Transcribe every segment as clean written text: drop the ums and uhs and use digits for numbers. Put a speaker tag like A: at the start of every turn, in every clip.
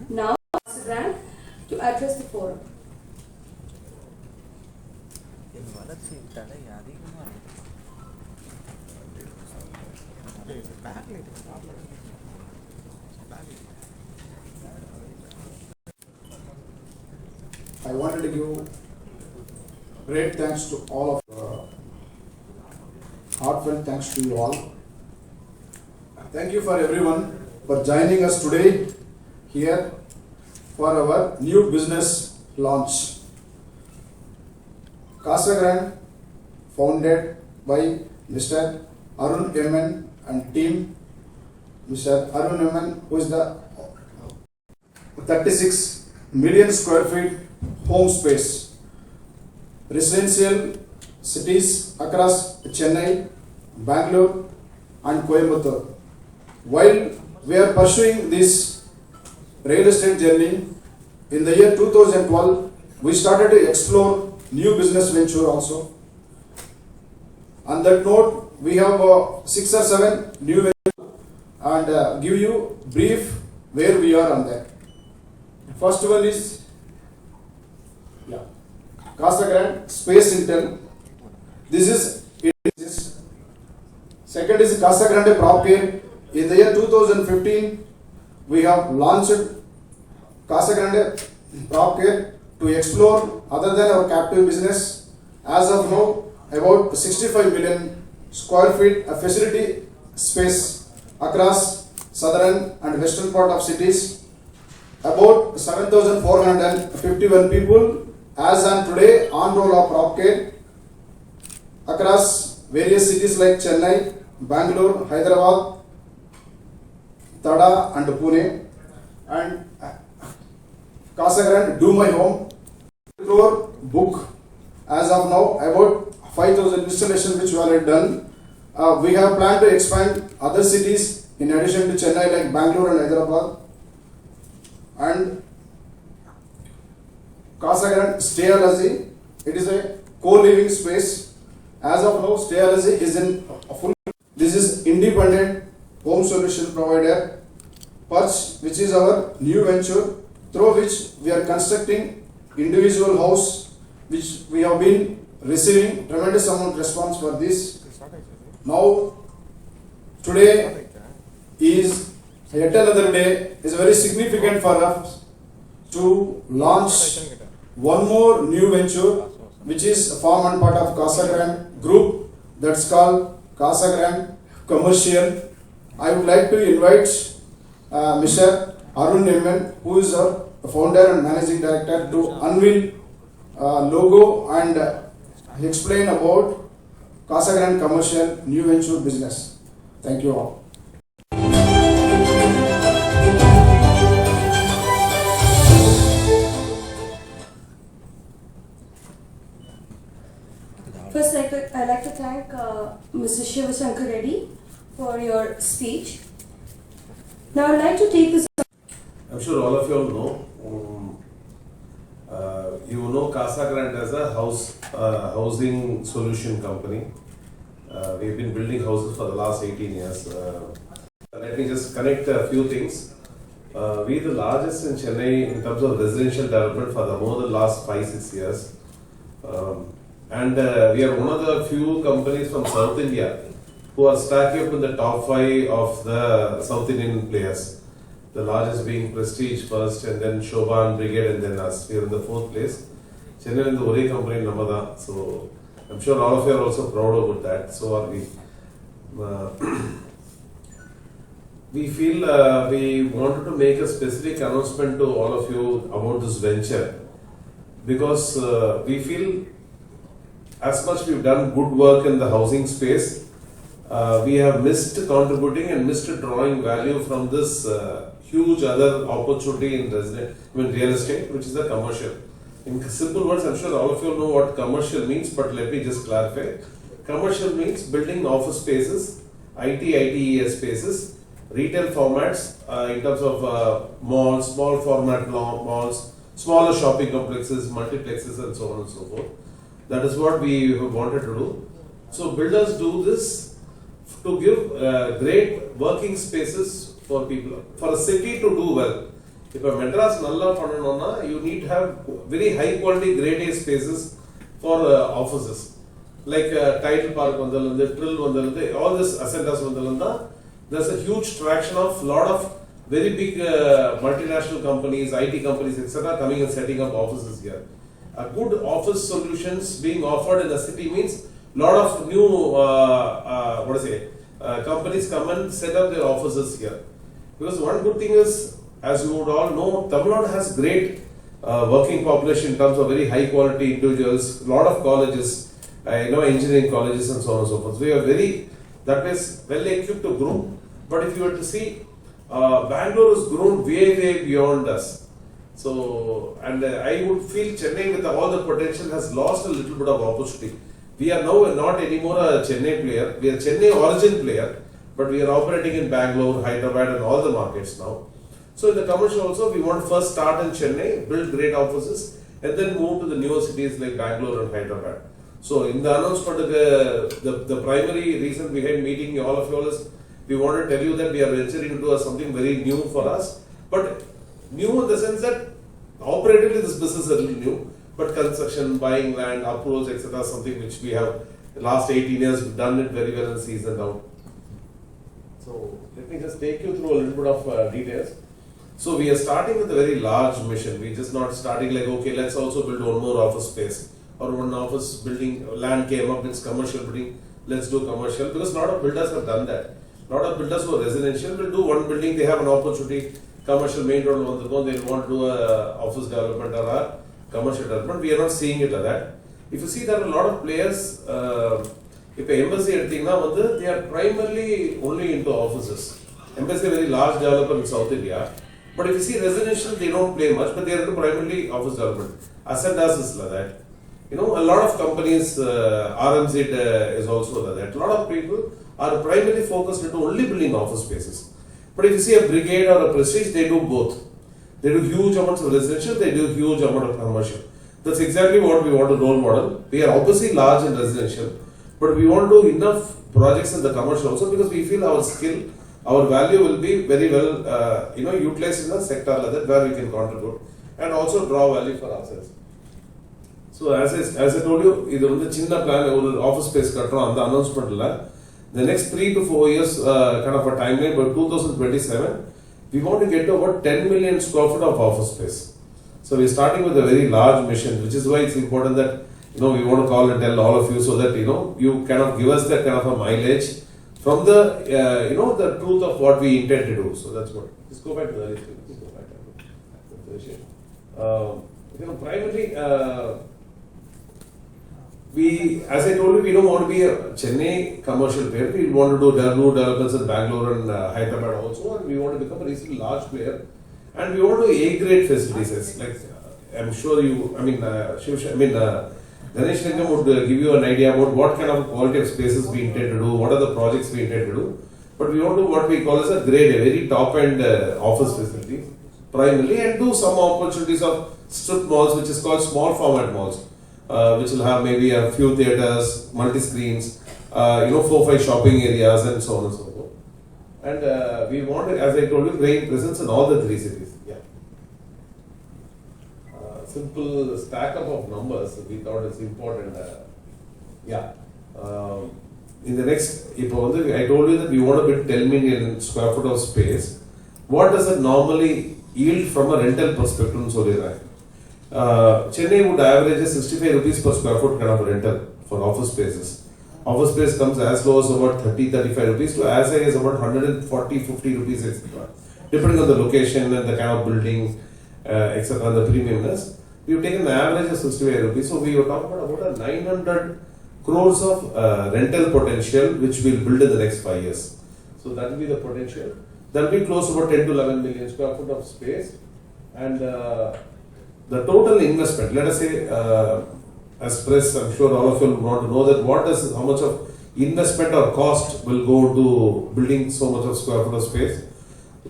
A: Now, Casagrand to address the forum.
B: I wanted to give great thanks to all of heartfelt thanks to you all. Thank you for everyone for joining us today here for our new business launch. Casagrand, founded by Mr. Arun Eman and team. Mr. Arun Eman, who is the 36 million square feet home space, residential cities across Chennai, Bangalore and Coimbatore. While we are pursuing this real estate journey, in the year 2012, we started to explore new business venture also. On that note, we have 6 or 7 new ventures and give you brief where we are on that. First one is Casagrand Space Intel. This is it. Second is Casagrand Prop Care. In the year 2015, we have launched Casagrand Prop Care to explore other than our captive business. As of now, about 65 million square feet of facility space across southern and western part of cities. About 7,451 people as on today on roll of Prop Care across various cities like Chennai, Bangalore, Hyderabad, Tada and Pune. And Casagrand Do My Home crore book. As of now, about 5,000 installation which we already done. We have planned to expand other cities in addition to Chennai like Bangalore and Hyderabad. And Casagrand Stay Allergy, it is a co-living space. As of now, Stay Allergy is in a full. This is independent home solution provider, Perch, which is our new venture through which we are constructing individual house, which we have been receiving tremendous amount of response for this. Now, today is yet another day, is very significant for us to launch one more new venture, which is a form and part of Casagrand Group, that's called Casagrand Commercial. I would like to invite Mr. Arun Eman, who is our founder and managing director, to unveil logo and explain about Casagrand Commercial new venture business. Thank you all.
A: First, I'd like to thank Mr. Shivasankar Reddy for your speech. Now, I'd like to take this.
C: I'm sure all of you all know. You know Casagrand as a housing solution company. We've been building houses for the last 18 years. Let me just connect a few things. We are the largest in Chennai in terms of residential development for the more than last 5-6 years. And we are one of the few companies from South India who are stacking up in the top 5 of the South Indian players. The largest being Prestige first, and then Shobhan, Brigade, and then us. We are in the 4th place. Chennai is the only company in Namada. So I'm sure all of you are also proud about that. So are we. We feel we wanted to make a specific announcement to all of you about this venture, because we feel as much we've done good work in the housing space, we have missed contributing and missed drawing value from this huge other opportunity in real estate, which is the commercial. In simple words, I'm sure all of you know what commercial means, but let me just clarify. Commercial means building office spaces, ITES spaces, retail formats in terms of malls, small format malls, smaller shopping complexes, multiplexes, and so on and so forth. That is what we wanted to do. So builders do this to give great working spaces for people, for a city to do well. If a Madras nalla pannanona, you need to have very high quality grade A spaces for offices. Like Title Park vandalande, Trill vandalande, all this ascendas vandalanda, there's a huge traction of lot of very big multinational companies, IT companies, etc. coming and setting up offices here. A good office solutions being offered in the city means lot of new companies come and set up their offices here. Because one good thing is, as you would all know, Tamil Nadu has great working population in terms of very high quality individuals, lot of colleges, engineering colleges and so on and so forth. So we are very, that is well equipped to grow. But if you were to see, Bangalore has grown way beyond us. So, and I would feel Chennai with all the potential has lost a little bit of opportunity. We are now not anymore a Chennai player, we are Chennai origin player, but we are operating in Bangalore, Hyderabad and all the markets now. So in the commercial also, we want to first start in Chennai, build great offices and then move to the newer cities like Bangalore and Hyderabad. So in the announcement, the primary reason behind meeting all of you all is we want to tell you that we are venturing into something very new for us. But new in the sense that operatively this business is a little new, but construction, buying land, approvals, etc. something which we have the last 18 years done it very well and seasoned out. So let me just take you through a little bit of details. So we are starting with a very large mission. We just not starting like, okay, let's also build one more office space or one office building, land came up, it's commercial building, let's do commercial, because a lot of builders have done that. A lot of builders who are residential will do one building, they have an opportunity, commercial main road on the go, they want to do a office development or a commercial development. We are not seeing it like that. If you see, there are a lot of players, if embassy they are primarily only into offices. Embassy is a very large developer in South India. But if you see residential, they don't play much, but they are into primarily office development. Ascendas is like that. A lot of companies, RMZ is also like that. A lot of people are primarily focused into only building office spaces. But if you see a brigade or a prestige, they do both. They do huge amounts of residential, they do huge amount of commercial. That's exactly what we want to role model. We are obviously large in residential, but we want to do enough projects in the commercial also, because we feel our skill, our value will be very well utilized in a sector like that where we can contribute and also draw value for ourselves. So as I told you, this is a chinna plan, office space on the announcement. The next 3 to 4 years kind of a timeline, by 2027, we want to get to about 10 million square foot of office space. So we're starting with a very large mission, which is why it's important that we want to call and tell all of you so that you kind of give us that kind of a mileage from the the truth of what we intend to do. So that's what. Just go back to the early screen. Just go back to primarily. As I told you, we don't want to be a Chennai commercial player. We want to do developments in Bangalore and Hyderabad also, and we want to become a reasonably large player. And we want to A-grade facilities. Like I'm sure Ganesh Lingam would give you an idea about what kind of quality of spaces we intend to do, what are the projects we intend to do. But we want to do what we call as a grade, a very top-end office facilities primarily, and do some opportunities of strip malls, which is called small format malls. Which will have maybe a few theatres, multi-screens, 4-5 shopping areas and so on and so forth. And we want, as I told you, great presence in all the 3 cities. Yeah. Simple stack up of numbers, we thought it's important. In the next, I told you that we want to build 10 million square foot of space. What does it normally yield from a rental perspective? Chennai would average 65 rupees per square foot kind of a rental for office spaces. Office space comes as low as about 30-35 rupees to as high as about 140-50 rupees, etc. Depending on the location and the kind of building, etc. and the premiumness. We've taken the average of 65 rupees. So we were talking about a 900 crores of rental potential which we'll build in the next 5 years. So that will be the potential. That will be close to about 10 to 11 million square foot of space. And the total investment, let us say, as press, I'm sure all of you want to know that how much of investment or cost will go to building so much of square foot of space.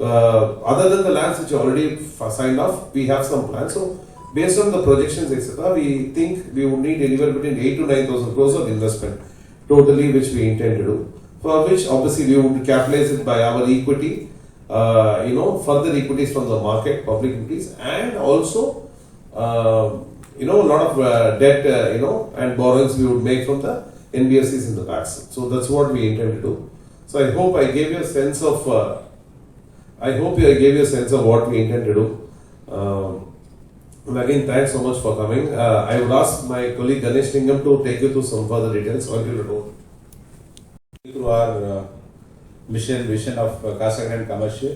C: Other than the lands which are already signed off, we have some plans. So based on the projections, etc., we think we would need anywhere between 8,000 to 9,000 crores of investment totally, which we intend to do. For which obviously we would capitalize it by our equity further equities from the market, public equities, and also a lot of debt, and borrowings we would make from the NBFCs in the past. So that's what we intend to do. So I hope I gave you a sense of what we intend to do. And again, thanks so much for coming. I would ask my colleague Ganesh Lingam to take you through some further details. Or you know.
D: Through our vision of Casagrand Commercial,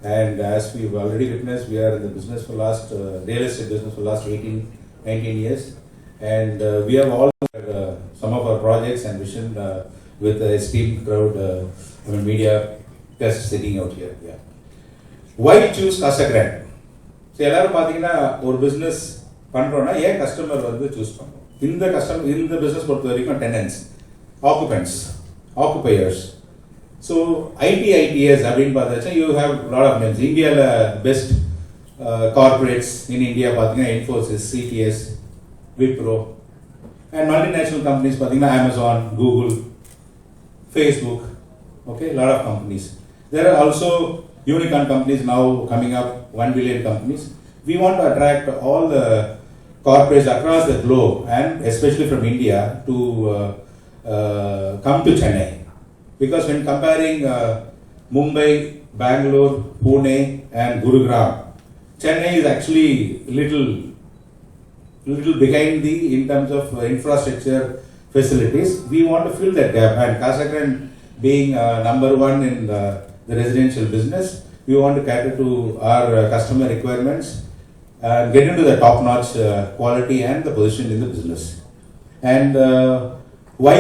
D: and as we've already witnessed, we are in the business for last real estate business for last 19 years, and we have all some of our projects and vision with the esteemed crowd, media guests sitting out here. Yeah. Why choose Casagrand? So, எல்லாரும் பாத்தீங்கன்னா ஒரு business பண்றோம்னா ஏன் customer வந்து choose பண்ணுவோம். இந்த business பொறுத்த வரைக்கும் tenants, occupants, occupiers. So ITS அப்படின்னு பார்த்தாச்சா you have lot of names. Indiaல best corporates in India பாத்தீங்கன்னா Infosys, CTS, Wipro, and multinational companies பாத்தீங்கன்னா Amazon, Google, Facebook. Okay, lot of companies. There are also unicorn companies now coming up, 1 billion companies. We want to attract all the corporates across the globe and especially from India to come to Chennai. Because when comparing Mumbai, Bangalore, Pune and Gurugram, Chennai is actually little behind in terms of infrastructure facilities. We want to fill that gap, and Casagrand being number one in the residential business, we want to cater to our customer requirements and get into the top-notch quality and the position in the business. And why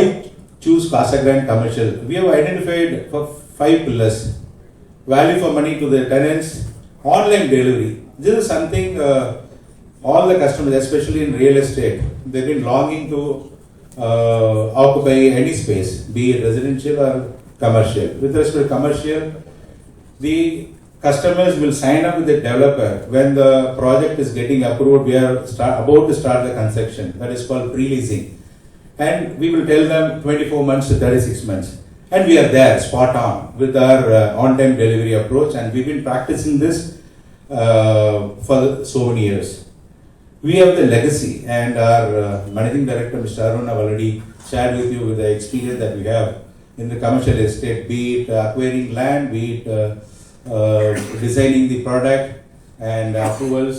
D: choose Casagrand Commercial? We have identified for 5 pillars. Value for money to the tenants, online delivery. This is something all the customers, especially in real estate, they've been longing to occupy any space, be it residential or commercial. With respect to commercial, the customers will sign up with the developer when the project is getting approved. We are about to start the construction. That is called pre-leasing. And we will tell them 24 months to 36 months. And we are there, spot on, with our on-time delivery approach. And we've been practicing this for so many years. We have the legacy, and our Managing Director, Mr. Arun, have already shared with you with the experience that we have in the commercial estate, be it acquiring land, be it designing the product and approvals,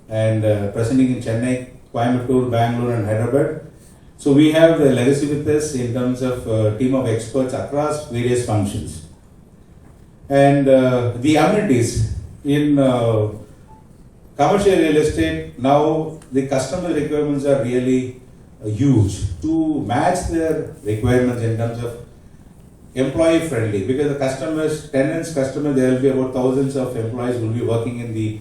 D: and presenting in Chennai, Coimbatore, Bangalore and Hyderabad. So we have the legacy with us in terms of team of experts across various functions. And the amenities in commercial real estate, now the customer requirements are really huge to match their requirements in terms of employee friendly, because the tenants, there will be about thousands of employees will be working in the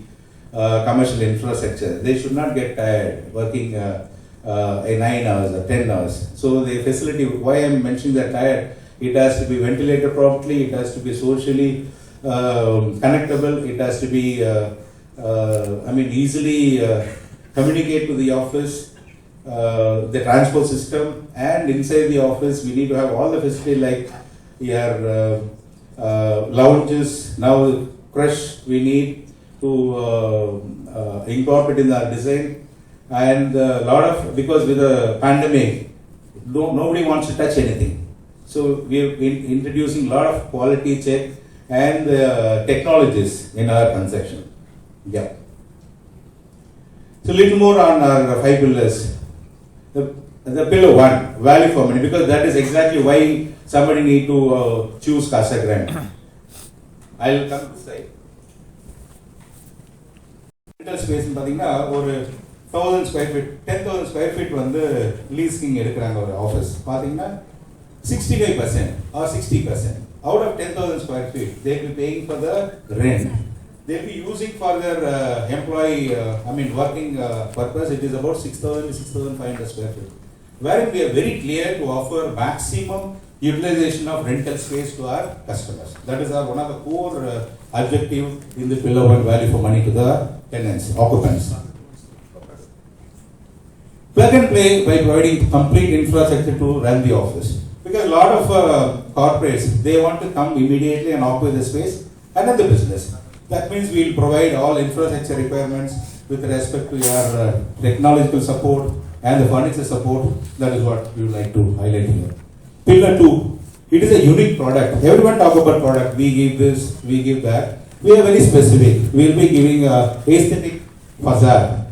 D: commercial infrastructure. They should not get tired working 9 hours or 10 hours. So the facility, why I am mentioning that tired, it has to be ventilated properly, it has to be socially connectable, it has to be easily communicate to the office, the transport system, and inside the office we need to have all the facility like your lounges. Now crush we need to incorporate in our design, and lot of, because with the pandemic nobody wants to touch anything, so we have been introducing a lot of quality check and technologies in our construction. Yeah. So little more on our 5 pillars. The pillar 1, value for money, because that is exactly why somebody need to choose Casagrand. I will come to this side. Rental space பாத்தீங்கன்னா ஒரு 1000 square feet, 10,000 square feet வந்து leasing எடுக்கறாங்க ஒரு office. பாத்தீங்கன்னா 65% or 60% out of 10,000 square feet they will be paying for the rent. They will be using for their employee working purpose. It is about 6,000 to 6,500 square feet, wherein we are very clear to offer maximum utilization of rental space to our customers. That is one of the core objective in the pillar 1, value for money to the tenants, occupants. Plug and play by providing complete infrastructure to run the office, because a lot of corporates, they want to come immediately and occupy the space, another business. That means we will provide all infrastructure requirements with respect to your technological support and the furniture support. That is what we would like to highlight here. Pillar 2, it is a unique product. Everyone talk about product, we give this, we give that. We are very specific. We will be giving a aesthetic facade.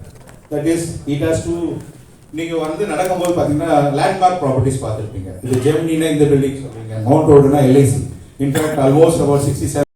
D: That is, it has to, நீங்கள் வந்து நடக்கும்போது பார்த்தீங்கன்னா landmark properties பார்த்துருப்பீங்க. இது ஜெமினினா இந்த building சொல்றீங்க, mount ரோடுனா LIC. In fact almost about 67